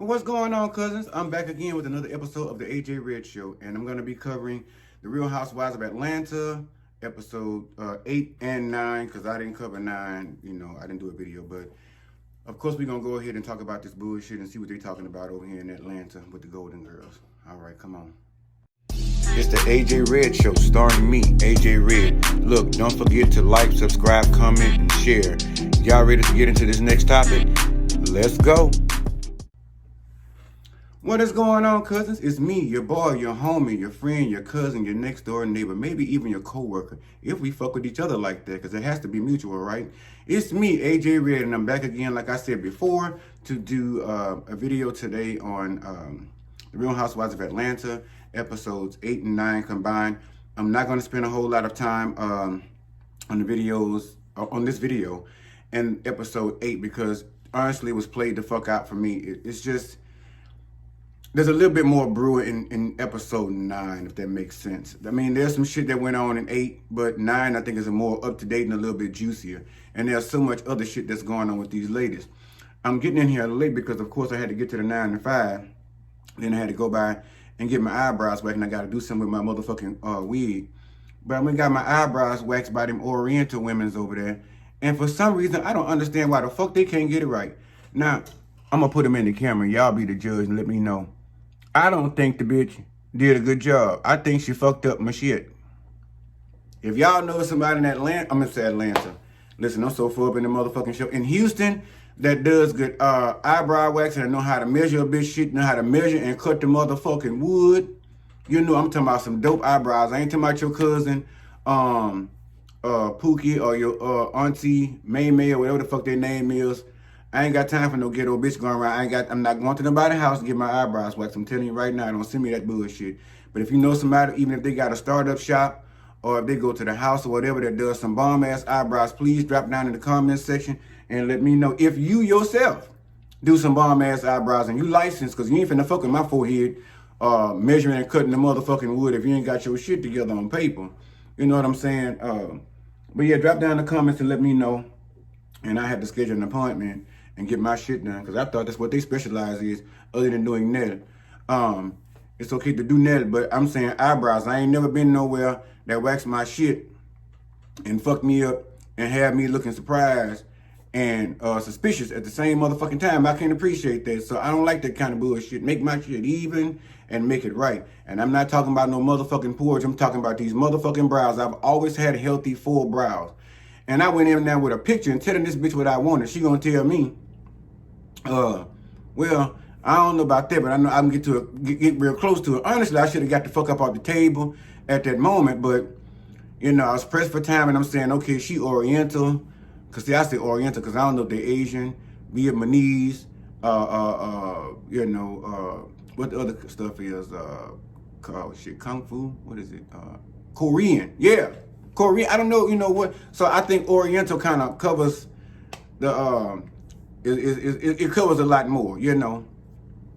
Well, what's going on, cousins? I'm back again with another episode of the AJ Red Show, and I'm going to be covering the Real Housewives of Atlanta, episode 8 and 9, because I didn't cover 9. I didn't do a video, but of course, we're going to go ahead and talk about this bullshit and see what they're talking about over here in Atlanta with the Golden Girls. All right, come on. It's the AJ Red Show, starring me, AJ Red. Look, don't forget to like, subscribe, comment, and share. Y'all ready to get into this next topic? Let's go. What is going on, cousins? It's me, your boy, your homie, your friend, your cousin, your next door neighbor, maybe even your co-worker, if we fuck with each other like that, because it has to be mutual, right? It's me, AJ Red, and I'm back again, like I said before, to do a video today on The Real Housewives of Atlanta, episodes 8 and 9 combined. I'm not going to spend a whole lot of time on this video and episode 8, because honestly, it was played the fuck out for me. It's just... there's a little bit more brewing in episode 9, if that makes sense. I mean, there's some shit that went on in 8, but 9, I think, is a more up-to-date and a little bit juicier. And there's so much other shit that's going on with these ladies. I'm getting in here late because, of course, I had to get to the 9 to 5. Then I had to go by and get my eyebrows waxed, and I got to do something with my motherfucking wig. But I went and got my eyebrows waxed by them Oriental women's over there. And for some reason, I don't understand why the fuck they can't get it right. Now, I'm going to put them in the camera. Y'all be the judge and let me know. I don't think the bitch did a good job. I think she fucked up my shit. If y'all know somebody in Atlanta, I'm gonna say Atlanta. Listen, I'm so full up in the motherfucking show. In Houston, that does good eyebrow waxing and know how to measure a bitch shit, know how to measure and cut the motherfucking wood. You know, I'm talking about some dope eyebrows. I ain't talking about your cousin, Pookie, or your auntie, May May, or whatever the fuck their name is. I ain't got time for no ghetto bitch going around. I'm not going to nobody's house to get my eyebrows waxed. I'm telling you right now, don't send me that bullshit. But if you know somebody, even if they got a startup shop, or if they go to the house or whatever that does some bomb ass eyebrows, please drop down in the comment section and let me know if you yourself do some bomb ass eyebrows and you licensed, because you ain't finna fuck with my forehead measuring and cutting the motherfucking wood if you ain't got your shit together on paper. You know what I'm saying? But yeah, drop down in the comments and let me know. And I had to schedule an appointment and get my shit done, because I thought that's what they specialize is, other than doing nail. It's okay to do nail, but I'm saying eyebrows. I ain't never been nowhere that waxed my shit and fucked me up and had me looking surprised and suspicious at the same motherfucking time. I can't appreciate that. So I don't like that kind of bullshit. Make my shit even and make it right. And I'm not talking about no motherfucking pores. I'm talking about these motherfucking brows. I've always had healthy, full brows. And I went in there with a picture and telling this bitch what I wanted. She gonna tell me, well, I don't know about that, but I know I can get real close to it. Honestly, I should have got the fuck up off the table at that moment, but you know, I was pressed for time, and I'm saying, okay, she Oriental, cause see, I say Oriental, cause I don't know if they're Asian, Vietnamese, what the other stuff is, Kung Fu, what is it, Korean, yeah, Korean, I don't know, you know what, so I think Oriental kind of covers the, it covers a lot more, you know.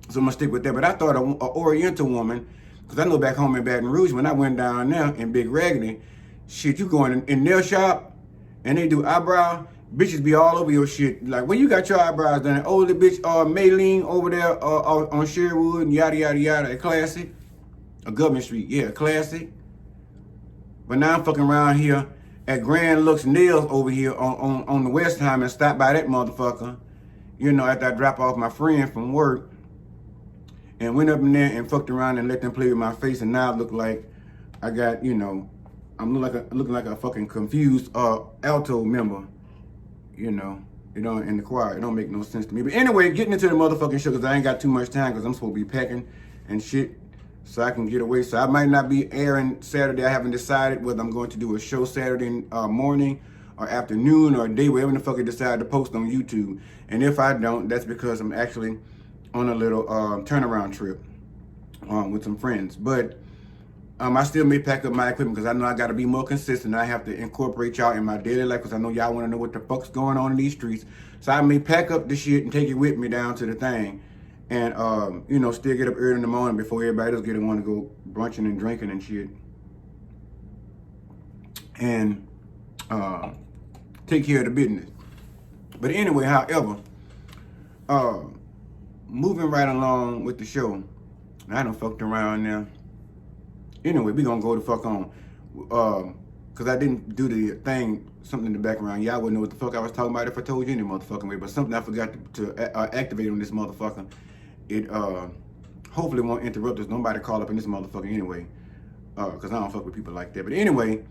So I'm gonna stick with that. But I thought a Oriental woman, because I know back home in Baton Rouge, when I went down there in Big Raggedy, shit, you going in their shop and they do eyebrow, bitches be all over your shit. Like, when you got your eyebrows done, older bitch, Maylene over there on Sherwood and yada yada yada, a classic, a Government Street, yeah, classic. But now I'm fucking around here at Grand Lux Nails over here on the West Time and stop by that motherfucker, you know, after I drop off my friend from work, and went up in there and fucked around and let them play with my face, and now I look like I got, you know, I'm looking like a fucking confused alto member, you know, in the choir. It don't make no sense to me. But anyway, getting into the motherfucking show, because I ain't got too much time, because I'm supposed to be packing and shit, so I can get away. So I might not be airing Saturday. I haven't decided whether I'm going to do a show Saturday morning or afternoon or day, whatever the fuck I decide to post on YouTube. And if I don't, that's because I'm actually on a little turnaround trip with some friends. But I still may pack up my equipment, because I know I got to be more consistent. I have to incorporate y'all in my daily life, because I know y'all want to know what the fuck's going on in these streets. So I may pack up the shit and take it with me down to the thing. And, you know, still get up early in the morning before everybody else want to go brunching and drinking and shit. And take care of the business. But anyway, however, moving right along with the show. I done fucked around now. Anyway, we gonna go the fuck on. Cause I didn't do the thing, something in the background. Y'all wouldn't know what the fuck I was talking about if I told you any motherfucking way. But something I forgot to activate on this motherfucker. It hopefully won't interrupt us. Nobody call up in this motherfucker anyway. Cause I don't fuck with people like that. But anyway,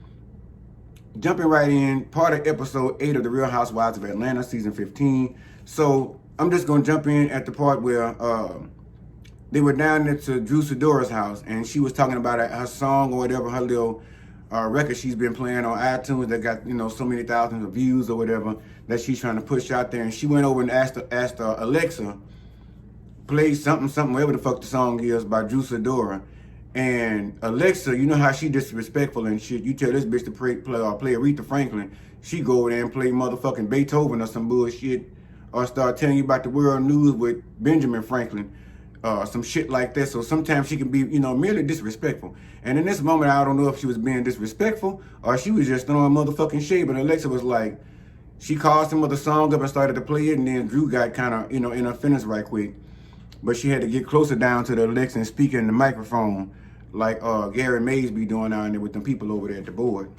jumping right in, part of episode 8 of the Real Housewives of Atlanta, season 15. So I'm just gonna jump in at the part where they were down there to Drew Sidora's house, and she was talking about her song or whatever, her little record she's been playing on iTunes that got, you know, so many thousands of views or whatever that she's trying to push out there. And she went over and asked Alexa, play something, whatever the fuck the song is by Drew Sidora. And Alexa, you know how she disrespectful and shit. You tell this bitch to play Aretha Franklin, she go over there and play motherfucking Beethoven or some bullshit, or start telling you about the world news with Benjamin Franklin. Some shit like that. So sometimes she can be, you know, merely disrespectful. And in this moment, I don't know if she was being disrespectful or she was just throwing motherfucking shade. But Alexa was like, she called some of the song up and started to play it, and then Drew got kind of, you know, in her feelings right quick. But she had to get closer down to the Alexa and speak in the microphone like Gary Mays be doing down there with them people over there at the board.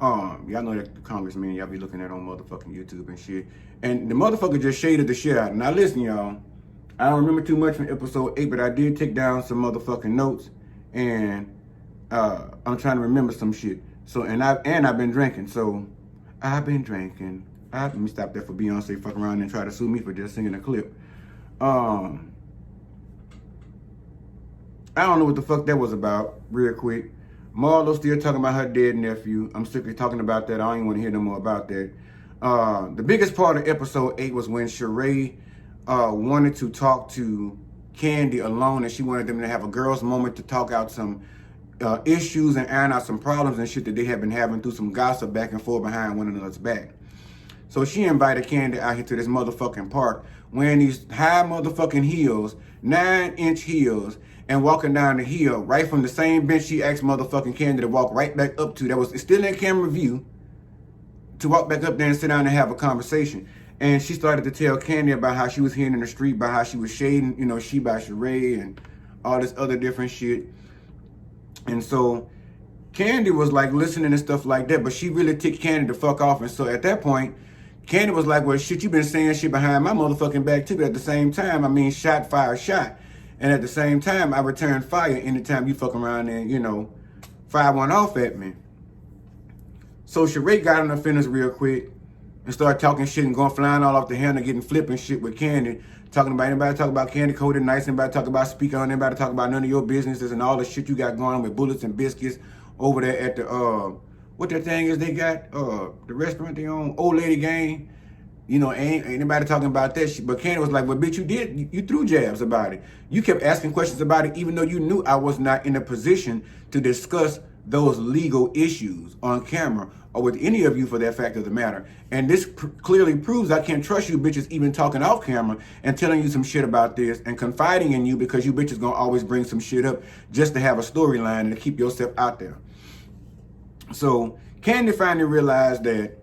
Y'all know that the congressman y'all be looking at on motherfucking YouTube and shit. And the motherfucker just shaded the shit out. Now listen, y'all. I don't remember too much from episode 8, but I did take down some motherfucking notes, and I'm trying to remember some shit. So and I've been drinking. So I've been drinking. Let me stop there for Beyonce fucking around and try to sue me for just singing a clip. I don't know what the fuck that was about. Real quick, Marlo still talking about her dead nephew. I'm strictly talking about that. I don't even want to hear no more about that. The biggest part of episode 8 was when Sheree wanted to talk to Candy alone, and she wanted them to have a girls' moment to talk out some issues and iron out some problems and shit that they have been having through some gossip back and forth behind one another's back. So she invited Candy out here to this motherfucking park wearing these high motherfucking heels, 9-inch heels, and walking down the hill right from the same bench she asked motherfucking Candy to walk right back up to, that was still in camera view, to walk back up there and sit down and have a conversation. And she started to tell Candy about how she was hearing in the street, about how she was shading, you know, she by Sheree and all this other different shit. And so Candy was like listening and stuff like that, but she really ticked Candy the fuck off. And so at that point, Candy was like, well, shit, you been saying shit behind my motherfucking back too. But at the same time, I mean, shot, fire, shot. And at the same time, I return fire anytime you fuck around and, you know, fire one off at me. So Sheree got on her feelings real quick and started talking shit and going flying all off the handle, getting flipping shit with Candy, talking about anybody talk about Candy Coated Nice, anybody talk about speaking on anybody talk about none of your businesses and all the shit you got going on with Bullets and Biscuits over there at the what that thing is they got, the restaurant they own, Old Lady Gang. You know, ain't anybody talking about that shit. But Candy was like, well, bitch, you threw jabs about it. You kept asking questions about it, even though you knew I was not in a position to discuss those legal issues on camera or with any of you for that fact of the matter. And this clearly proves I can't trust you bitches even talking off camera and telling you some shit about this and confiding in you, because you bitches gonna always bring some shit up just to have a storyline and to keep yourself out there. So Candy finally realized that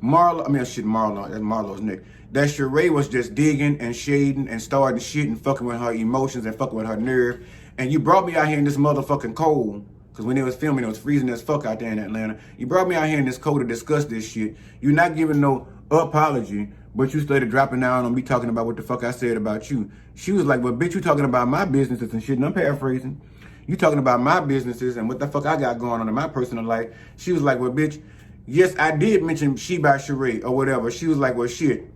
Marlo's neck. That Sheree was just digging and shading and starting shit and fucking with her emotions and fucking with her nerve. And you brought me out here in this motherfucking cold, because when they was filming, it was freezing as fuck out there in Atlanta. You brought me out here in this cold to discuss this shit. You're not giving no apology, but you started dropping down on me talking about what the fuck I said about you. She was like, well, bitch, you talking about my businesses and shit, and I'm paraphrasing. You talking about my businesses and what the fuck I got going on in my personal life. She was like, well, bitch, yes, I did mention she by Sheree or whatever. She was like, well, shit,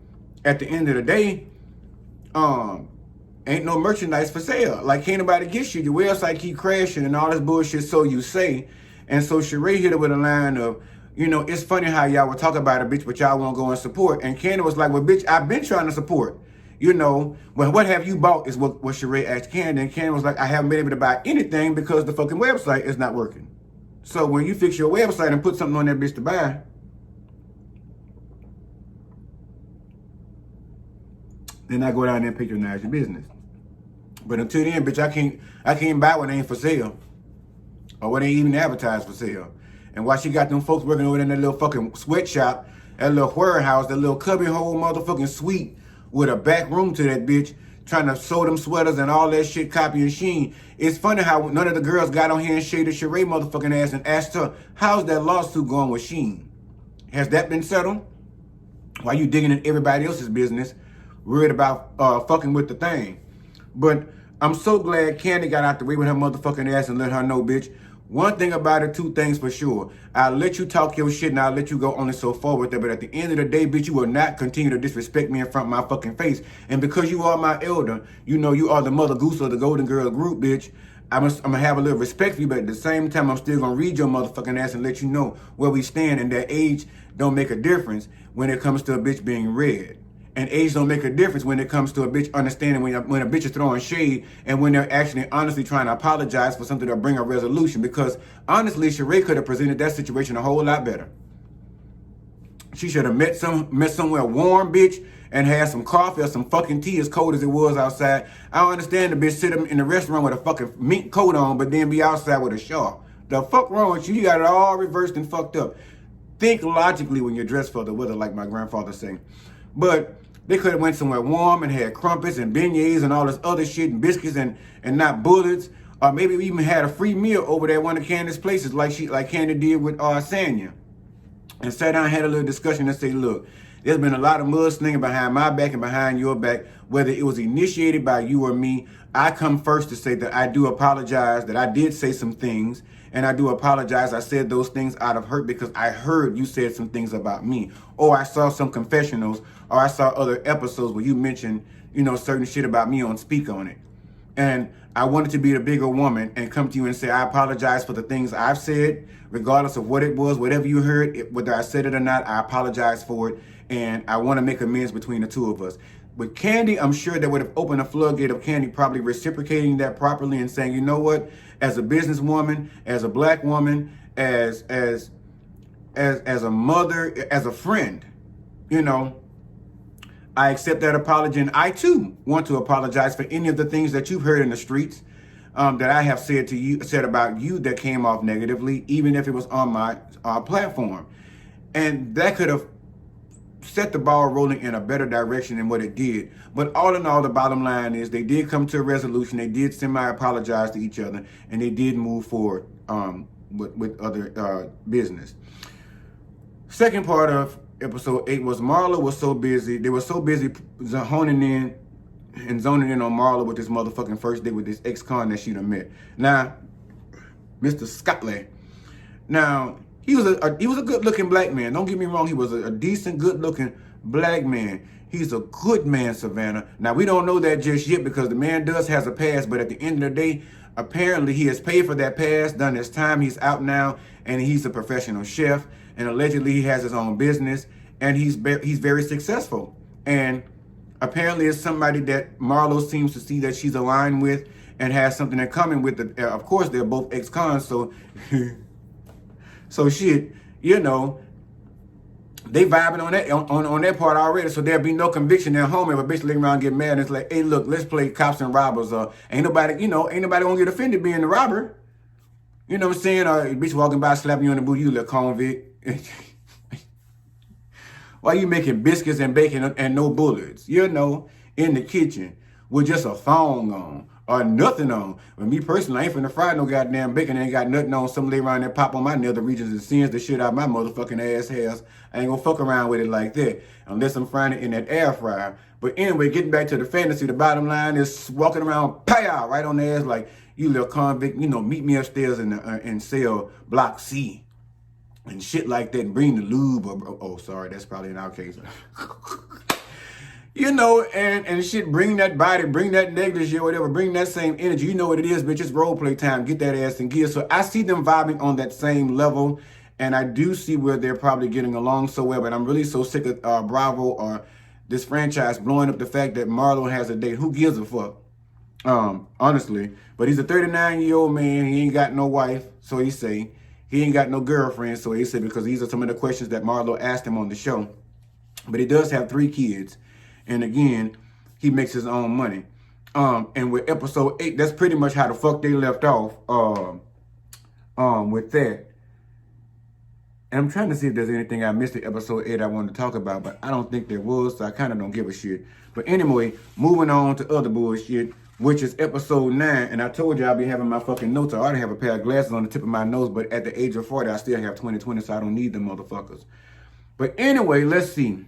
at the end of the day, ain't no merchandise for sale. Like, can't nobody get you. Your website keep crashing and all this bullshit, so you say. And so Sheree hit her with a line of, you know, it's funny how y'all would talk about it, bitch, but y'all won't go and support. And Candy was like, well, bitch, I've been trying to support. You know, well, what have you bought is what Sheree asked Candy. And Candy was like, I haven't been able to buy anything because the fucking website is not working. So when you fix your website and put something on that bitch to buy, then I go down there and patronize your business. But until then, bitch, I can't buy what ain't for sale, or what ain't even advertised for sale. And while she got them folks working over there in that little fucking sweatshop, that little warehouse, that little cubbyhole motherfucking suite with a back room to that bitch, trying to sew them sweaters and all that shit, copying Sheen. It's funny how none of the girls got on here and shaded Sheree motherfucking ass and asked her, how's that lawsuit going with Sheen? Has that been settled? Why you digging in everybody else's business, worried about fucking with the thing? But I'm so glad Candy got out the way with her motherfucking ass and let her know, bitch. One thing about it, two things for sure. I'll let you talk your shit and I'll let you go only so far with it. But at the end of the day, bitch, you will not continue to disrespect me in front of my fucking face. And because you are my elder, you know you are the mother goose of the Golden Girl group, bitch. I'm gonna have a little respect for you, but at the same time, I'm still gonna read your motherfucking ass and let you know where we stand. And that age don't make a difference when it comes to a bitch being read. And age don't make a difference when it comes to a bitch understanding when a bitch is throwing shade and when they're actually honestly trying to apologize for something to bring a resolution. Because honestly, Sheree could have presented that situation a whole lot better. She should have met somewhere warm, bitch, and had some coffee or some fucking tea as cold as it was outside. I don't understand the bitch sit in the restaurant with a fucking mink coat on, but then be outside with a shawl. The fuck wrong with you? You got it all reversed and fucked up. Think logically when you're dressed for the weather, like my grandfather say. But they could have went somewhere warm and had crumpets and beignets and all this other shit and biscuits and not bullets. Or maybe we even had a free meal over there at one of Candace's places like Candy did with Sanya. And sat down and had a little discussion and say, look, there's been a lot of mudslinging behind my back and behind your back, whether it was initiated by you or me. I come first to say that I do apologize, that I did say some things, and I do apologize. I said those things out of hurt because I heard you said some things about me. Or I saw some confessionals, or I saw other episodes where you mentioned, certain shit about me on Speak On It. And I wanted to be the bigger woman and come to you and say, I apologize for the things I've said, regardless of what it was, whatever you heard, whether I said it or not, I apologize for it. And I want to make amends between the two of us. With Candy, I'm sure that would have opened a floodgate of Candy probably reciprocating that properly and saying, you know what, as a businesswoman, as a black woman, as a mother, as a friend, I accept that apology, and I too want to apologize for any of the things that you've heard in the streets that I have said about you that came off negatively, even if it was on my platform. And that could have set the ball rolling in a better direction than what it did. But all in all, the bottom line is they did come to a resolution. They did semi-apologize to each other, and they did move forward with other business. Second part of episode 8 was Marla was so busy. They were so busy honing in and zoning in on Marla with this motherfucking first date with this ex-con that she done met. Now, Mr. Scotland. Now, he was a good-looking black man. Don't get me wrong. He was a decent, good-looking black man. He's a good man, Savannah. Now, we don't know that just yet because the man has a past, but at the end of the day, apparently he has paid for that past, done his time. He's out now, and he's a professional chef, and allegedly he has his own business, and he's very successful. And apparently it's somebody that Marlo seems to see that she's aligned with and has something in common with. Of course, they're both ex-cons, so... So shit, they vibing on that part already. So there'll be no conviction at home if a bitch looking around and get mad and it's like, hey, look, let's play cops and robbers. Ain't nobody gonna get offended being the robber. You know what I'm saying? Or a bitch walking by slapping you on the booty, you little convict. Why you making biscuits and bacon and no bullets? In the kitchen with just a thong on. Or nothing on. But me personally, I ain't finna fry no goddamn bacon. Ain't got nothing on. Some lay around there pop on my nether regions and sends the shit out my motherfucking ass hairs. I ain't gonna fuck around with it like that. Unless I'm frying it in that air fryer. But anyway, getting back to the fantasy, the bottom line is walking around, pow, right on the ass like, you little convict, meet me upstairs in cell block C. And shit like that. And bring the lube. Sorry, that's probably in our case. And shit, bring that body, bring that negligee or whatever, bring that same energy. You know what it is, bitch. It's role play time. Get that ass in gear. So I see them vibing on that same level. And I do see where they're probably getting along so well. But I'm really so sick of Bravo or this franchise blowing up the fact that Marlo has a date. Who gives a fuck? Honestly. But he's a 39-year-old man. He ain't got no wife, so he say. He ain't got no girlfriend, so he say, because these are some of the questions that Marlo asked him on the show. But he does have 3 kids. And again, he makes his own money. And with episode 8, that's pretty much how the fuck they left off with that. And I'm trying to see if there's anything I missed in episode 8 I wanted to talk about, but I don't think there was, so I kind of don't give a shit. But anyway, moving on to other bullshit, which is episode 9. And I told you I'll be having my fucking notes. I already have a pair of glasses on the tip of my nose, but at the age of 40, I still have 20/20, so I don't need them motherfuckers. But anyway, let's see.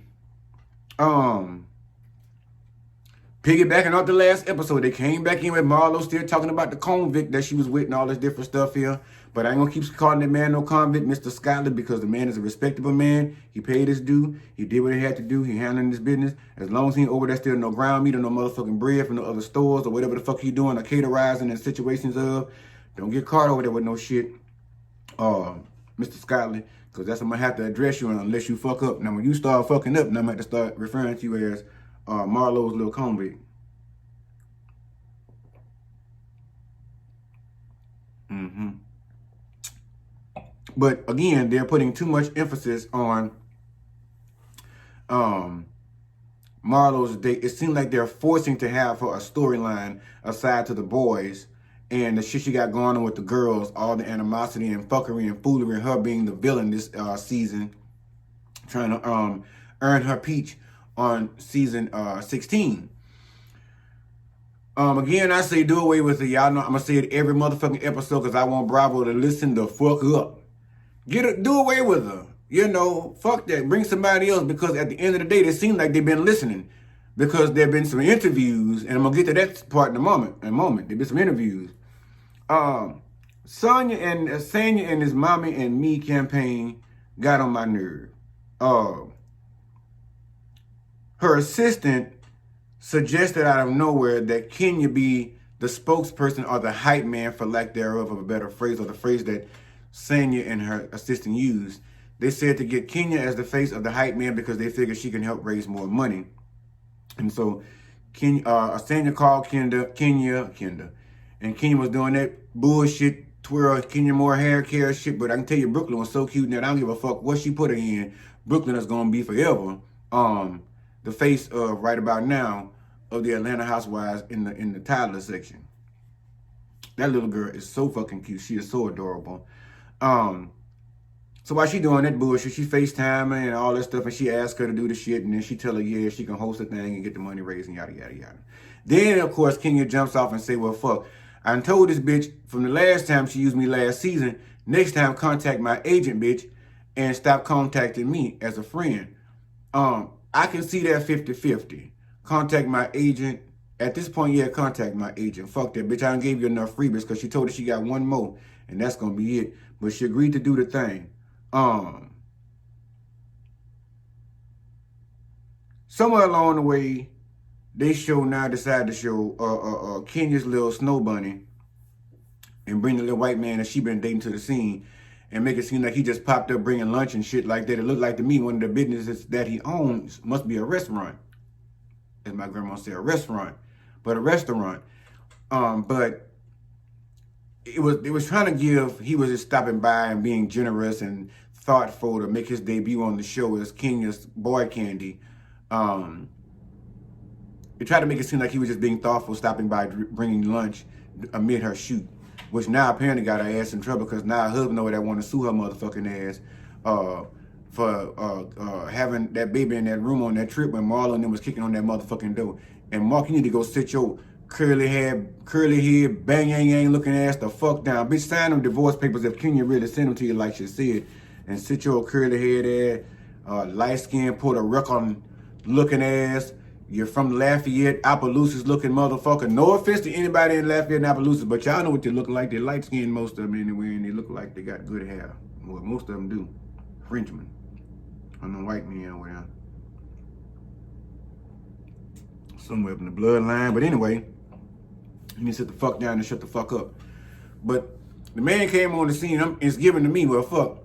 Piggybacking off the last episode, they came back in with Marlo still talking about the convict that she was with and all this different stuff here. But I ain't gonna keep calling that man no convict, Mr. Scotland, because the man is a respectable man. He paid his due. He did what he had to do. He handling his business. As long as he ain't over there still no ground meat or no motherfucking bread from no other stores or whatever the fuck he doing or caterizing in situations of, don't get caught over there with no shit, Mr. Scotland, because that's what I'm gonna have to address you on unless you fuck up. Now when you start fucking up, now I'm gonna have to start referring to you as Marlo's little convict. But again, they're putting too much emphasis on Marlo's date. It seems like they're forcing to have her a storyline aside to the boys and the shit she got going on with the girls, all the animosity and fuckery and foolery, and her being the villain this season, trying to earn her peach on season 16. Again, I say do away with it. Y'all know I'm gonna say it every motherfucking episode because I want Bravo to listen the fuck up. Do away with her. You know, fuck that. Bring somebody else, because at the end of the day, it seems like they've been listening, because there have been some interviews, and I'm gonna get to that part in a moment. There've been some interviews. Sanya and his Mommy and Me campaign got on my nerve. Her assistant suggested out of nowhere that Kenya be the spokesperson or the hype man, for lack thereof of a better phrase, or the phrase that Sanya and her assistant used. They said to get Kenya as the face of the hype man because they figured she can help raise more money. And so Sanya called Kenya, and Kenya was doing that bullshit, twirl Kenya more hair care shit. But I can tell you, Brooklyn was so cute that I don't give a fuck what she put her in. Brooklyn is gonna be forever the face of right about now of the Atlanta Housewives in the toddler section. That little girl is so fucking cute. She is so adorable. So while she doing that bullshit, she FaceTiming and all that stuff, and she asked her to do the shit, and then she tell her, yeah, she can host the thing and get the money raised and yada, yada, yada. Then, of course, Kenya jumps off and say, well, fuck, I told this bitch from the last time she used me last season, next time contact my agent, bitch, and stop contacting me as a friend. I can see that 50-50. Contact my agent. At this point, yeah, contact my agent. Fuck that, bitch. I done gave you enough freebies because she told her she got one more, and that's going to be it. But she agreed to do the thing. Somewhere along the way, they decide to show Kenya's little snow bunny and bring the little white man that she been dating to the scene and make it seem like he just popped up bringing lunch and shit like that. It looked like to me one of the businesses that he owns must be a restaurant. As my grandma said, a restaurant. But it was trying to give, he was just stopping by and being generous and thoughtful to make his debut on the show as Kenya's boy candy. They tried to make it seem like he was just being thoughtful, stopping by, bringing lunch amid her shoot, which now apparently got her ass in trouble because now her husband over there want to sue her motherfucking ass for having that baby in that room on that trip when Marlon and them was kicking on that motherfucking door. And Mark, you need to go sit your curly head, bang yang yang looking ass the fuck down. Bitch, sign them divorce papers if Kenya really send them to you like she said. And sit your curly head ass, light skin, Puerto Rican looking ass. You're from Lafayette, Appaloosas looking motherfucker. No offense to anybody in Lafayette and Appaloosas, but y'all know what they look like. They're light skinned, most of them anyway, and they look like they got good hair. Well, most of them do. Frenchmen. I'm no white man over there. Somewhere up in the bloodline. But anyway, you need to sit the fuck down and shut the fuck up. But the man came on the scene and it's given to me, well, fuck.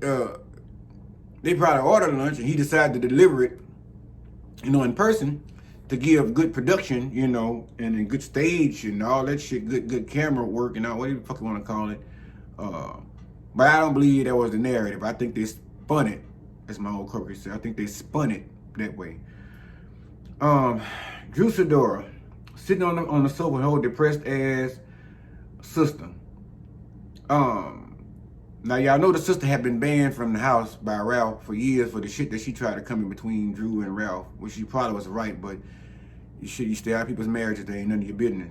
They probably ordered lunch and he decided to deliver it, in person to give good production, and good stage and all that shit, good camera work and all, whatever the fuck you want to call it. But I don't believe that was the narrative. I think they spun it, as my old coworker said. I think they spun it that way. Drew Sidora, sitting on the sofa, with her whole depressed ass sister. Now, y'all know the sister had been banned from the house by Ralph for years for the shit that she tried to come in between Drew and Ralph, which she probably was right, but you stay out of people's marriages, they ain't none of your business.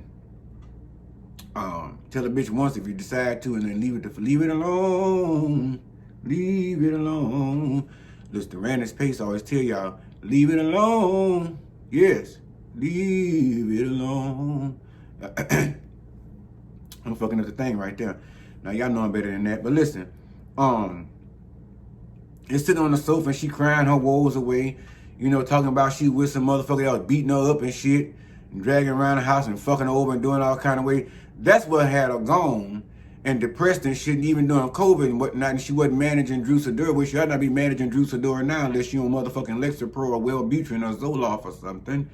Tell a bitch once if you decide to, and then leave it alone. Leave it alone. Listen, Randy's Pace always tell y'all, leave it alone. Yes, leave it alone. I'm fucking up the thing right there. Now y'all know I'm better than that, but listen, it's sitting on the sofa and she crying her woes away, you know, talking about she with some motherfucker that was beating her up and shit, and dragging around the house and fucking her over and doing all kind of way. That's what had her gone and depressed and shit, even during COVID and whatnot. And she wasn't managing Drew Sidor, which she ought not be managing Drew Sidor now unless she on motherfucking Lexapro or Wellbutrin or Zoloft or something.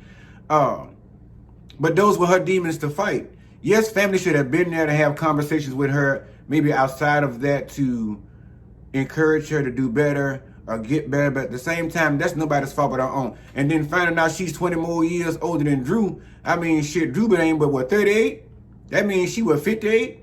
But those were her demons to fight. Yes, family should have been there to have conversations with her, maybe outside of that, to encourage her to do better or get better. But at the same time, that's nobody's fault but our own. And then finding out she's 20 more years older than Drew. I mean, shit, Drew ain't but what, 38? That means she was 58?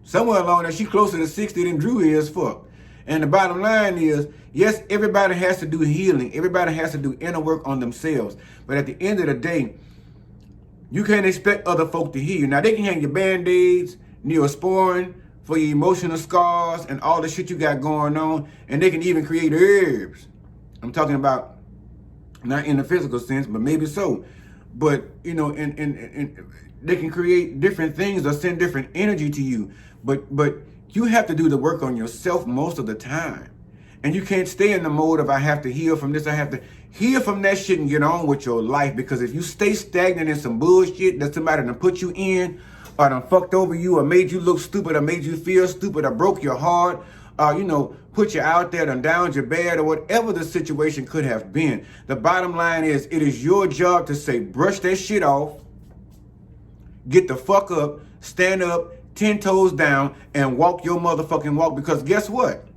Somewhere along there, she closer to 60 than Drew is, fuck. And the bottom line is, yes, everybody has to do healing. Everybody has to do inner work on themselves. But at the end of the day, you can't expect other folk to heal you. Now, they can hang your Band-Aids, Neosporin for your emotional scars and all the shit you got going on. And they can even create herbs. I'm talking about not in the physical sense, but maybe so. But, you know, they can create different things or send different energy to you. But you have to do the work on yourself most of the time. And you can't stay in the mode of I have to heal from this, I have to heal from that shit and get on with your life. Because if you stay stagnant in some bullshit that somebody done put you in, or done fucked over you, or made you look stupid, or made you feel stupid, or broke your heart, you know, put you out there, done downed your bed, or whatever the situation could have been. The bottom line is, it is your job to say, brush that shit off, get the fuck up, stand up, 10 toes down, and walk your motherfucking walk. Because guess what?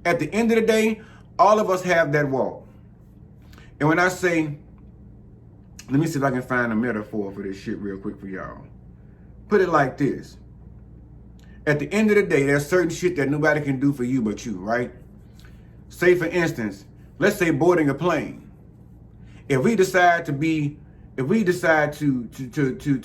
At the end of the day, all of us have that walk. And when I say, let me see if I can find a metaphor for this shit real quick for y'all. Put it like this. At the end of the day, there's certain shit that nobody can do for you but you, right? Say, for instance, let's say boarding a plane. If we decide to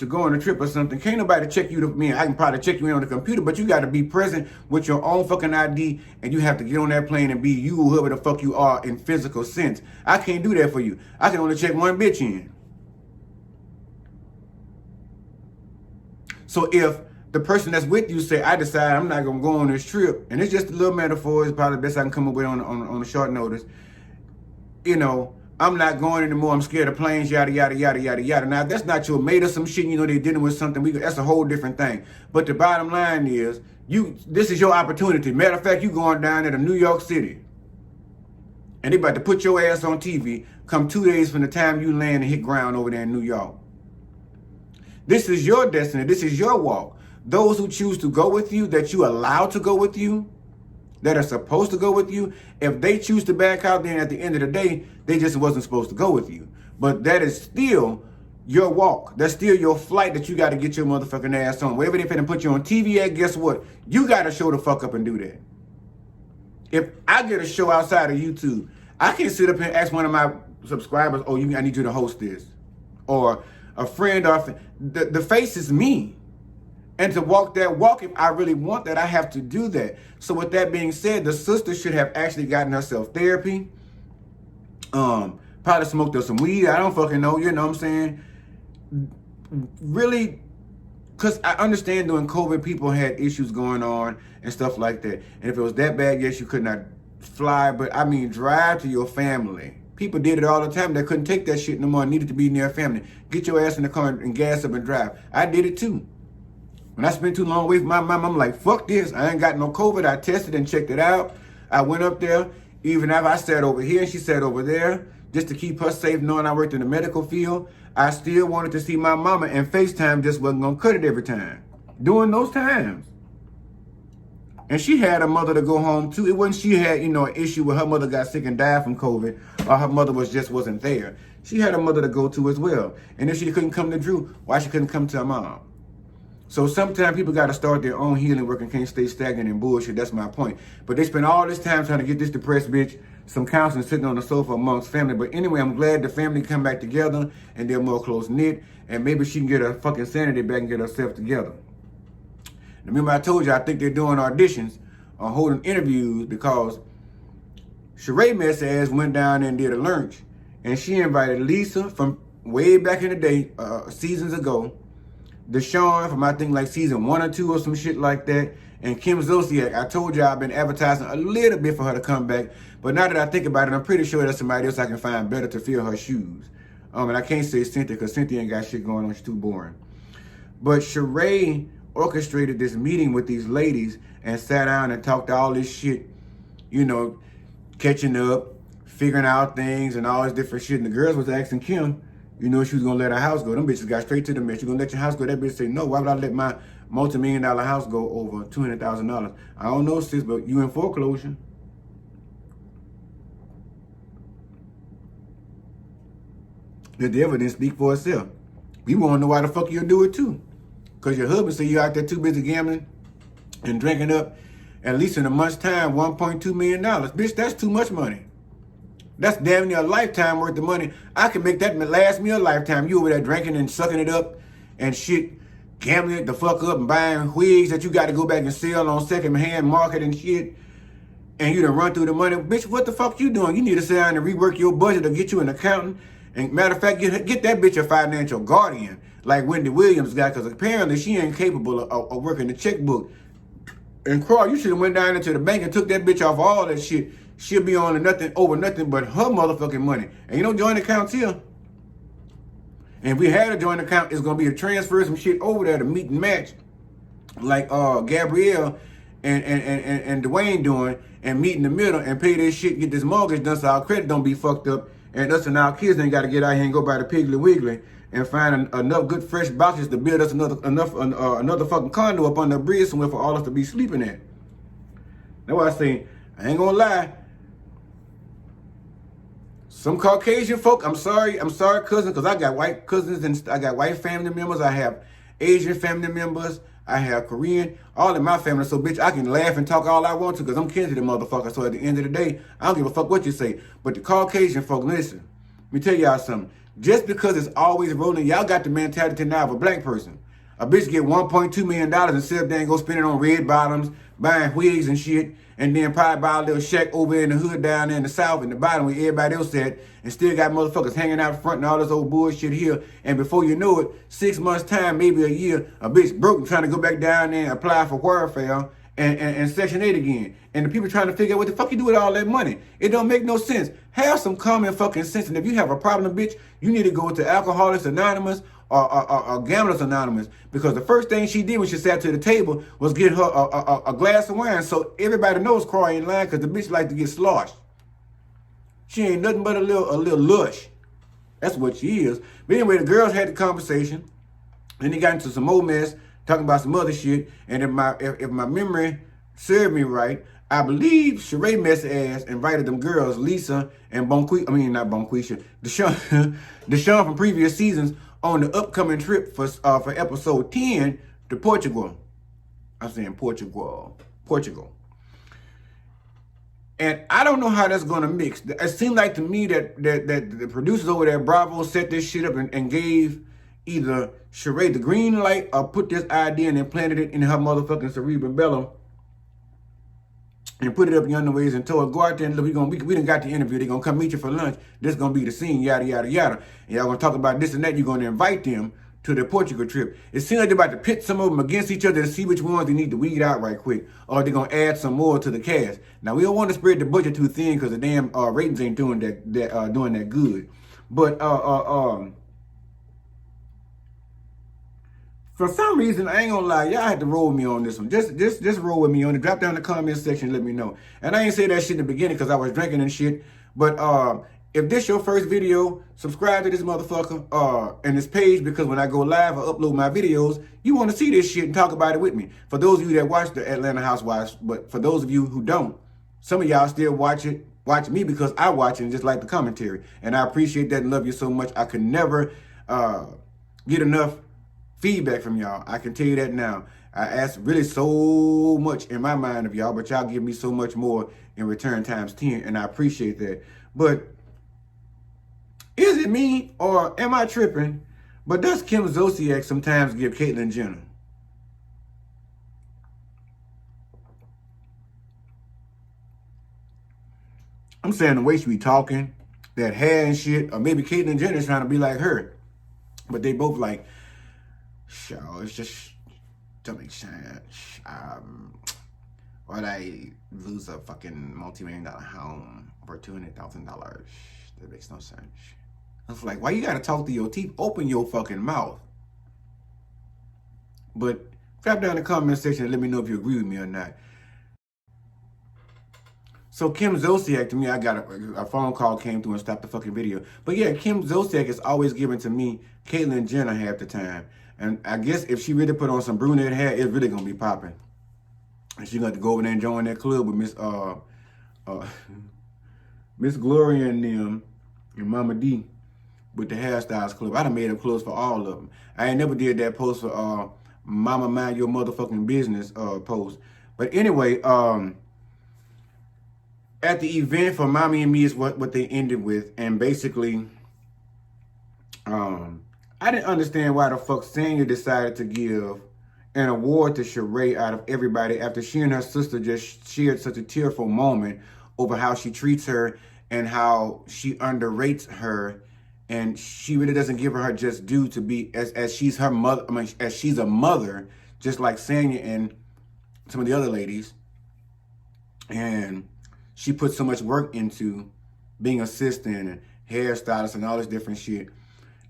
go on a trip or something, can't nobody check you. I can probably check you in on the computer, but you got to be present with your own fucking ID, and you have to get on that plane and be you, whoever the fuck you are in physical sense. I can't do that for you. I can only check one bitch in. So if the person that's with you say, I decide I'm not gonna go on this trip, and it's just a little metaphor, it's probably the best I can come up with on a short notice. You know, I'm not going anymore. I'm scared of planes, yada, yada, yada, yada, yada. Now, if that's not your made of some shit, you know, they're dealing with something, that's a whole different thing. But the bottom line is, this is your opportunity. Matter of fact, you going down there to New York City, and they about to put your ass on TV come 2 days from the time you land and hit ground over there in New York. This is your destiny. This is your walk. Those who choose to go with you, that you allow to go with you, that are supposed to go with you, if they choose to back out, then at the end of the day, they just wasn't supposed to go with you. But that is still your walk. That's still your flight that you got to get your motherfucking ass on. Wherever they finna put you on TV at, guess what? You got to show the fuck up and do that. If I get a show outside of YouTube, I can sit up here and ask one of my subscribers, I need you to host this. Or a friend, or the face is me. And to walk that walk, if I really want that, I have to do that. So with that being said, the sister should have actually gotten herself therapy. Probably smoked up some weed. I don't fucking know. You know what I'm saying? Really, because I understand during COVID, people had issues going on and stuff like that. And if it was that bad, yes, you could not fly. But I mean, drive to your family. People did it all the time. They couldn't take that shit no more. Needed to be near family. Get your ass in the car and gas up and drive. I did it too. When I spent too long away from my mom, I'm like, fuck this. I ain't got no COVID. I tested and checked it out. I went up there, even if I sat over here and she sat over there, just to keep her safe, knowing I worked in the medical field. I still wanted to see my mama, and FaceTime just wasn't going to cut it every time. During those times. And she had a mother to go home to. It wasn't she had, an issue where her mother got sick and died from COVID, or her mother wasn't there. She had a mother to go to as well. And if she couldn't come to Drew, why she couldn't come to her mom? So sometimes people got to start their own healing work and can't stay stagnant in bullshit. That's my point. But they spend all this time trying to get this depressed bitch some counseling sitting on the sofa amongst family. But anyway, I'm glad the family come back together and they're more close-knit. And maybe she can get her fucking sanity back and get herself together. Remember I told you I think they're doing auditions or holding interviews because Sheree mess ass went down there and did a lunch. And she invited Lisa from way back in the day, seasons ago, Deshaun from I think like season 1 or 2 or some shit like that, and Kim Zolciak. I told you I've been advertising a little bit for her to come back, but now that I think about it, I'm pretty sure there's somebody else I can find better to fill her shoes. And I can't say Cynthia because Cynthia ain't got shit going on. She's too boring. But Sheree orchestrated this meeting with these ladies and sat down and talked all this shit, you know, catching up, figuring out things and all this different shit. And the girls was asking Kim, you know, she was gonna let her house go. Them bitches got straight to the mess. You gonna let your house go? That bitch said, no, why would I let my multi-million-dollar house go over $200,000? I don't know, sis, but you in foreclosure. Let the evidence speak for itself. We wanna know why the fuck you'll do it too. Cause your husband said you out there too busy gambling and drinking up, at least in a month's time, $1.2 million. Bitch, that's too much money. That's damn near a lifetime worth of money. I can make that last me a lifetime. You over there drinking and sucking it up and shit, gambling it the fuck up and buying wigs that you got to go back and sell on second-hand market and shit. And you done run through the money. Bitch, what the fuck you doing? You need to sit down and rework your budget or get you an accountant. And matter of fact, get that bitch a financial guardian like Wendy Williams got, because apparently she ain't capable of working the checkbook. And Carl, you should have went down into the bank and took that bitch off all that shit. She'll be on nothing but her motherfucking money. And you know joint accounts here. And if we had a joint account, it's gonna be a transfer some shit over there to meet and match, like Gabrielle and Dwayne doing, and meet in the middle and pay this shit, get this mortgage done so our credit don't be fucked up, and us and our kids ain't got to get out here and go by the Piggly Wiggly and find enough good fresh boxes to build us another fucking condo up on the bridge somewhere for all us to be sleeping at. That's why I say, I ain't gonna lie. Some Caucasian folk, I'm sorry, cousin, because I got white cousins and I got white family members. I have Asian family members. I have Korean, all in my family. So, bitch, I can laugh and talk all I want to because I'm kin to the motherfucker. So, at the end of the day, I don't give a fuck what you say. But the Caucasian folk, listen, let me tell y'all something. Just because it's always rolling, y'all got the mentality now of a black person. A bitch get $1.2 million and sit up there and go spend it on red bottoms, buying wigs and shit, and then probably buy a little shack over in the hood down there in the south in the bottom where everybody else at, and still got motherfuckers hanging out front and all this old bullshit here. And before you know it, 6 months time, maybe a year, a bitch broke and trying to go back down there and apply for welfare and Section 8 again. And the people trying to figure out what the fuck you do with all that money. It don't make no sense. Have some common fucking sense. And if you have a problem, bitch, you need to go to Alcoholics Anonymous or Gamblers Anonymous, because the first thing she did when she sat to the table was get her a glass of wine. So everybody knows Croy ain't lying, because the bitch like to get sloshed. She ain't nothing but a little lush. That's what she is. But anyway, the girls had the conversation, and they got into some more mess, talking about some other shit. And if my memory served me right, I believe Sheree mess ass invited them girls, Lisa and Deshaun from previous seasons, on the upcoming trip for episode 10 to Portugal. I'm saying Portugal. And I don't know how that's going to mix. It seemed like to me that the producers over there at Bravo set this shit up and gave either Sheree the green light or put this idea and implanted it in her motherfucking cerebellum and put it up in your underways and told her, go out there and look, we done got the interview. They're going to come meet you for lunch. This is going to be the scene, yada, yada, yada. And y'all going to talk about this and that. You're going to invite them to the Portugal trip. It seems like they're about to pit some of them against each other to see which ones they need to weed out right quick. Or they're going to add some more to the cast. Now, we don't want to spread the budget too thin because the damn ratings ain't doing that good. But for some reason, I ain't gonna lie, y'all had to roll with me on this one. Just roll with me on it. Drop down in the comment section and let me know. And I ain't say that shit in the beginning because I was drinking and shit. But if this your first video, subscribe to this motherfucker and this page, because when I go live or upload my videos, you want to see this shit and talk about it with me. For those of you that watch the Atlanta Housewives, but for those of you who don't, some of y'all still watch me because I watch it and just like the commentary. And I appreciate that and love you so much. I could never get enough feedback from y'all. I can tell you that now. I ask really so much in my mind of y'all, but y'all give me so much more in return times 10, and I appreciate that. But is it me or am I tripping? But does Kim Zolciak sometimes give Caitlyn Jenner? I'm saying the way she be talking, that hair and shit, or maybe Caitlyn Jenner's trying to be like her. But they both like, sure, it's just to make sense. Why'd I lose a fucking multi-million-dollar home for $200,000? That makes no sense. I was like, why you gotta talk to your teeth? Open your fucking mouth. But drop down in the comment section and let me know if you agree with me or not. So Kim Zolciak, to me, I got a phone call came through and stopped the fucking video. But yeah, Kim Zolciak is always giving to me Caitlyn Jenner half the time. And I guess if she really put on some brunette hair, it's really gonna be popping. And she's gonna have to go over there and join that club with Miss Gloria and them and Mama D with the hairstyles club. I done made up clothes for all of them. I ain't never did that post for Mama Mind Your Motherfucking Business post. But anyway, at the event for Mommy and Me is what they ended with. And basically, I didn't understand why the fuck Sanya decided to give an award to Sheree out of everybody after she and her sister just shared such a tearful moment over how she treats her and how she underrates her, and she really doesn't give her just due to be as she's her mother. I mean, as she's a mother, just like Sanya and some of the other ladies, and she put so much work into being assistant and hairstylist and all this different shit.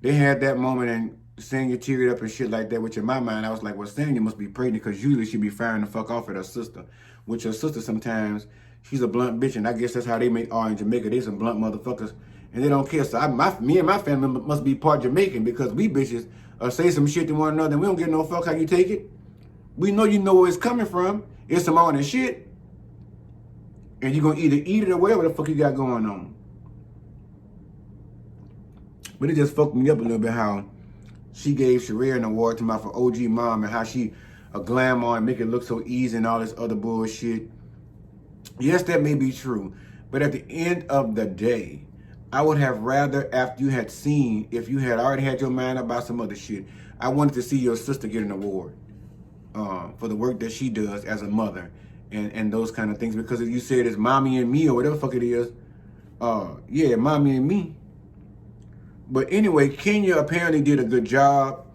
They had that moment and Sanya teared up and shit like that, which in my mind, I was like, well, Sanya must be pregnant because usually she be firing the fuck off at her sister. Which her sister sometimes, she's a blunt bitch, and I guess that's how they make in Jamaica. They some blunt motherfuckers, and they don't care. So me and my family must be part Jamaican because we bitches say some shit to one another and we don't get no fuck how you take it. We know you know where it's coming from. It's some on and shit. And you're going to either eat it or whatever the fuck you got going on. But it just fucked me up a little bit how she gave Sheree an award to my for OG mom and how she a glamour and make it look so easy and all this other bullshit. Yes, that may be true. But at the end of the day, I would have rather, after you had seen, if you had already had your mind about some other shit, I wanted to see your sister get an award for the work that she does as a mother. And those kind of things, because if you said it's Mommy and Me or whatever the fuck it is, yeah, Mommy and Me. But anyway, Kenya apparently did a good job.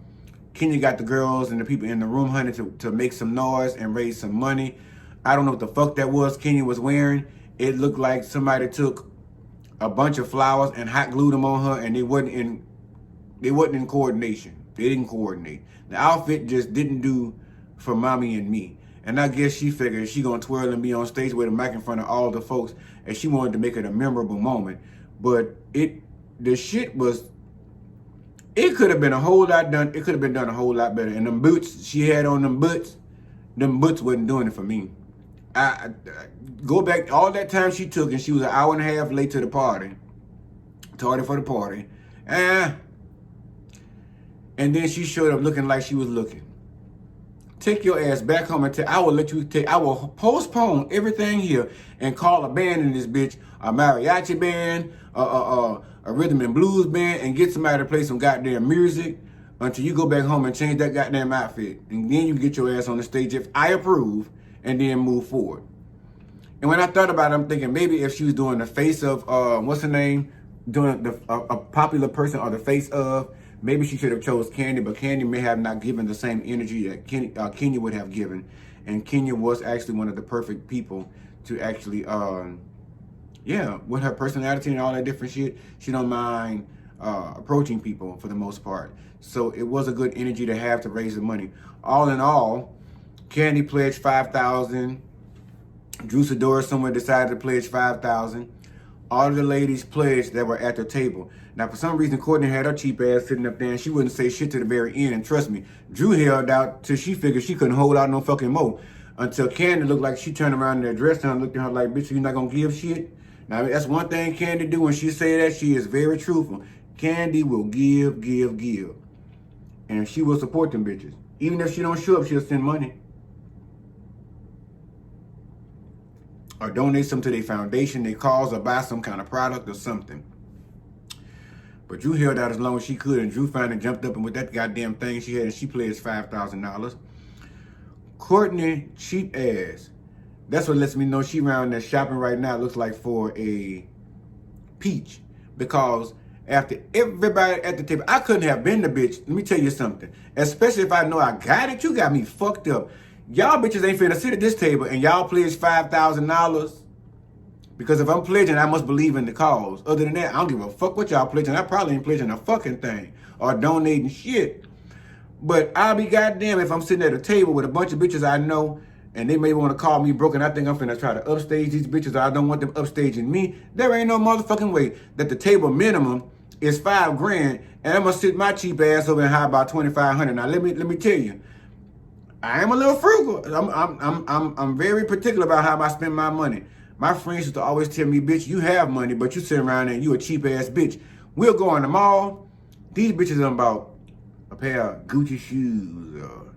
Kenya got the girls and the people in the room, honey, to make some noise and raise some money. I don't know what the fuck that was Kenya was wearing. It looked like somebody took a bunch of flowers and hot glued them on her, and they wasn't in coordination. They didn't coordinate. The outfit just didn't do for Mommy and Me. And I guess she figured she gonna twirl and be on stage with a mic in front of all the folks, and she wanted to make it a memorable moment. But the shit was, it could have been a whole lot done. It could have been done a whole lot better. And them boots she had on, them boots wasn't doing it for me. I go back all that time she took, and she was an hour and a half late to the party, tardy for the party, and then she showed up looking like she was looking. Take your ass back home and I will postpone everything here and call a band in this bitch, a mariachi band, a rhythm and blues band, and get somebody to play some goddamn music until you go back home and change that goddamn outfit. And then you get your ass on the stage if I approve, and then move forward. And when I thought about it, I'm thinking maybe if she was doing the face of, what's her name? Doing a popular person or the face of, maybe she should have chose Candy, but Candy may have not given the same energy that Kenya would have given. And Kenya was actually one of the perfect people to actually, with her personality and all that different shit, she don't mind approaching people for the most part. So it was a good energy to have to raise the money. All in all, Candy pledged $5,000. Drew Sidora somewhere decided to pledge $5,000. All of the ladies pledged that were at the table. Now, for some reason, Courtney had her cheap ass sitting up there, and she wouldn't say shit to the very end. And trust me, Drew held out till she figured she couldn't hold out no fucking more. Until Candy looked like she turned around in her dress and looked at her like, bitch, you not gonna give shit? Now, that's one thing Candy do. When she say that, she is very truthful. Candy will give. And she will support them bitches. Even if she don't show up, she'll send money. Or donate some to their foundation, their cause, or buy some kind of product or something. But Drew held out as long as she could, and Drew finally jumped up and with that goddamn thing she had, and she pledged $5,000. Courtney, cheap ass. That's what lets me know she around there shopping right now, looks like for a peach. Because after everybody at the table, I couldn't have been the bitch. Let me tell you something. Especially if I know I got it, you got me fucked up. Y'all bitches ain't finna sit at this table and y'all pledge $5,000. Because if I'm pledging, I must believe in the cause. Other than that, I don't give a fuck what y'all pledging. I probably ain't pledging a fucking thing or donating shit. But I'll be goddamn if I'm sitting at a table with a bunch of bitches I know and they may want to call me broke and I think I'm finna try to upstage these bitches or I don't want them upstaging me. There ain't no motherfucking way that the table minimum is $5,000 and I'm gonna sit my cheap ass over and high about $2,500. Now let me tell you, I am a little frugal. I'm very particular about how I spend my money. My friends used to always tell me, bitch, you have money, but you sit around and you a cheap ass bitch. We'll go in the mall. These bitches are about a pair of Gucci shoes or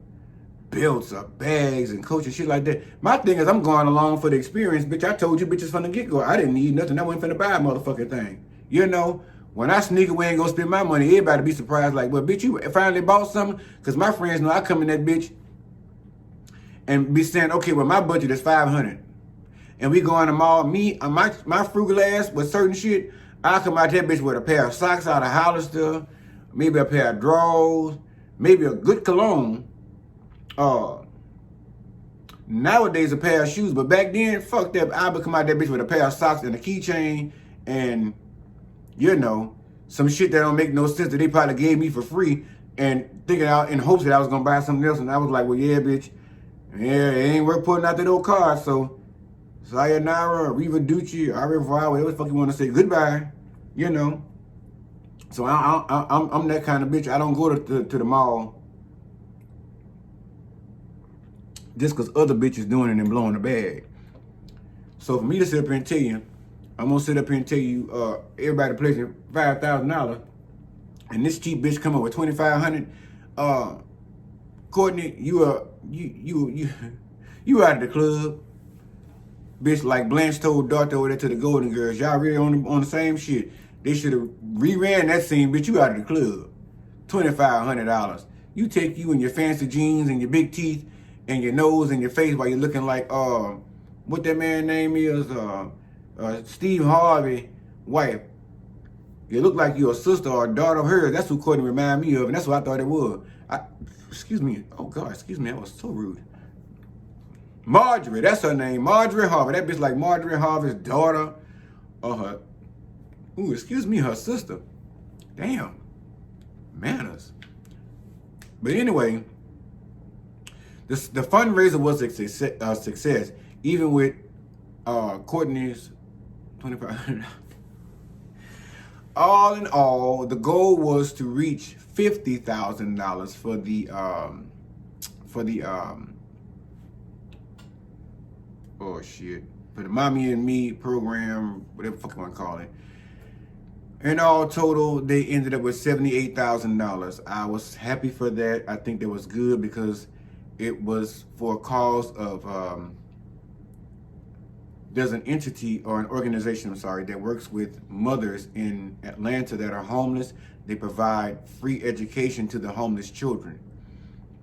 belts or bags and coats and shit like that. My thing is I'm going along for the experience, bitch. I told you bitches from the get-go. I didn't need nothing. I wasn't finna buy a motherfucking thing. You know, when I sneak away and go spend my money, everybody be surprised like, well, bitch, you finally bought something? Because my friends know I come in that bitch and be saying, okay, well, my budget is $500. And we go in the mall, me, my frugal ass with certain shit, I come out that bitch with a pair of socks out of Hollister, maybe a pair of drawers, maybe a good cologne. Nowadays a pair of shoes, but back then, fuck that. I would come out that bitch with a pair of socks and a keychain and, you know, some shit that don't make no sense that they probably gave me for free and thinking out in hopes that I was gonna buy something else. And I was like, well, yeah, bitch, yeah, it ain't worth putting out that old card, so sayonara, arrivederci, au revoir, whatever the fuck you want to say, goodbye, you know. So I'm that kind of bitch. I don't go to the mall just because other bitches doing it and blowing the bag. So for me to sit up here and tell you, I'm going to sit up here and tell you, everybody pledging $5,000, and this cheap bitch come up with $2,500. Courtney, you out of the club. Bitch, like Blanche told Dorothy over there to the Golden Girls, y'all really on the same shit. They should have reran that scene, bitch, you out of the club. $2,500. You take you and your fancy jeans and your big teeth and your nose and your face while you're looking like, what that man name is, Steve Harvey wife. You look like you're a sister or a daughter of hers. That's who Courtney remind me of, and that's what I thought it was. Excuse me. Oh, God, excuse me. That was so rude. Marjorie, that's her name. Marjorie Harvey. That bitch like Marjorie Harvey's daughter or her, her sister. Damn. Manners. But anyway, the fundraiser was a success, even with Courtney's $2,500. All in all, the goal was to reach $50,000 for the Mommy and Me program, whatever the fuck you want to call it. In all total, they ended up with $78,000. I was happy for that. I think that was good because it was for a cause of, there's an entity or an organization, that works with mothers in Atlanta that are homeless. They provide free education to the homeless children.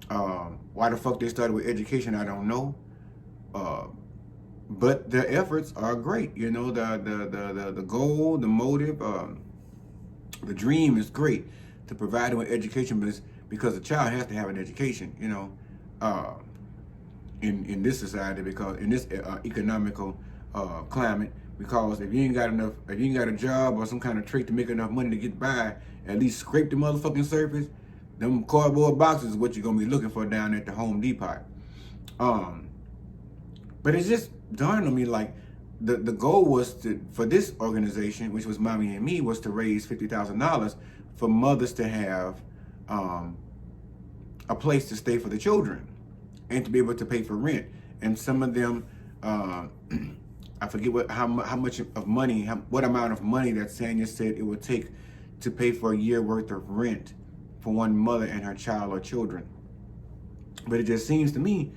Why the fuck they started with education, I don't know. But their efforts are great. You know, the goal, the motive, the dream is great to provide them with education, but it's because the child has to have an education, you know, in this society, because in this economical climate, because if you ain't got a job or some kind of trait to make enough money to get by, at least scrape the motherfucking surface, them cardboard boxes is what you're gonna be looking for down at the Home Depot. But it's just dawned on me, like, the goal was for this organization, which was Mommy and Me, was to raise $50,000 for mothers to have a place to stay for the children and to be able to pay for rent. And some of them, I forget what amount of money that Sanya said it would take to pay for a year worth of rent for one mother and her child or children. But it just seems to me,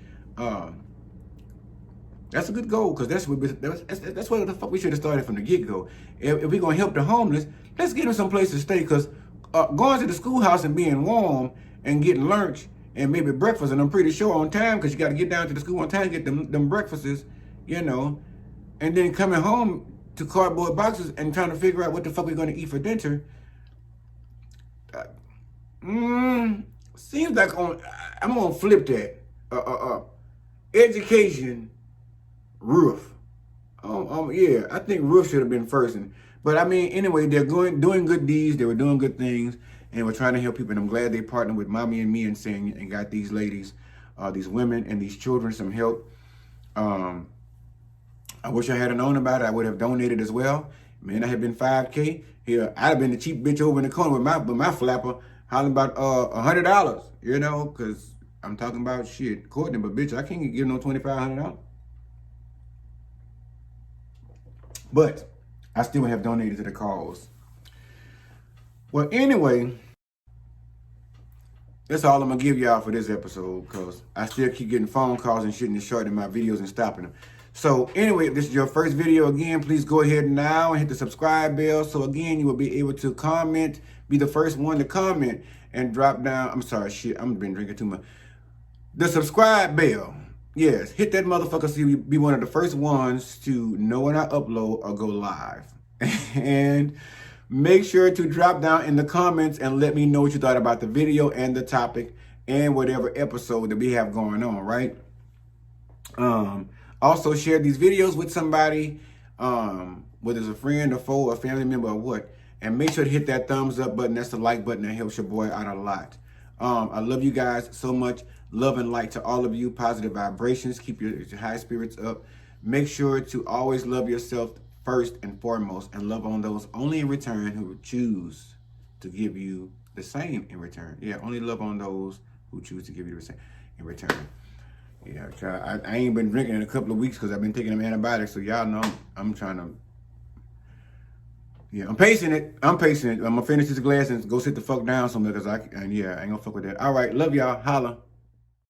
that's a good goal, because that's what the fuck we should have started from the get-go. If we're going to help the homeless, let's get them some place to stay, because going to the schoolhouse and being warm and getting lunch and maybe breakfast, and I'm pretty sure on time, because you got to get down to the school on time to get them breakfasts, you know, and then coming home to cardboard boxes and trying to figure out what the fuck we're going to eat for dinner. Seems like I'm going to flip that. Education, roof. Yeah, I think roof should have been first. But I mean, anyway, they're doing good deeds. They were doing good things, and we're trying to help people. And I'm glad they partnered with Mommy and me and saying and got these ladies, these women and these children some help. I wish I had known about it. I would have donated as well. Man, I had been $5K. Here, I'd have been the cheap bitch over in the corner with my flapper hollering about $100, you know, because I'm talking about shit, Courtney, but bitch, I can't give no $2,500. But I still have donated to the cause. Well, anyway, that's all I'm going to give y'all for this episode, because I still keep getting phone calls and shit and shorting my videos and stopping them. So anyway, if this is your first video, again, please go ahead now and hit the subscribe bell. So again, you will be able to comment, be the first one to comment, and drop down. I'm sorry, shit, I've been drinking too much. The subscribe bell. Yes, hit that motherfucker so you be one of the first ones to know when I upload or go live. And make sure to drop down in the comments and let me know what you thought about the video and the topic and whatever episode that we have going on, right? Also share these videos with somebody, whether it's a friend, a foe, a family member, or what. And make sure to hit that thumbs up button. That's the like button that helps your boy out a lot. I love you guys so much. Love and light to all of you. Positive vibrations. Keep your high spirits up. Make sure to always love yourself first and foremost, and love on those only in return who choose to give you the same in return. Yeah, only love on those who choose to give you the same in return. Yeah, I ain't been drinking in a couple of weeks because I've been taking them antibiotics. So y'all know I'm trying to. Yeah, I'm pacing it. I'm gonna finish this glass and go sit the fuck down somewhere, because I ain't gonna fuck with that. All right, love y'all. Holla.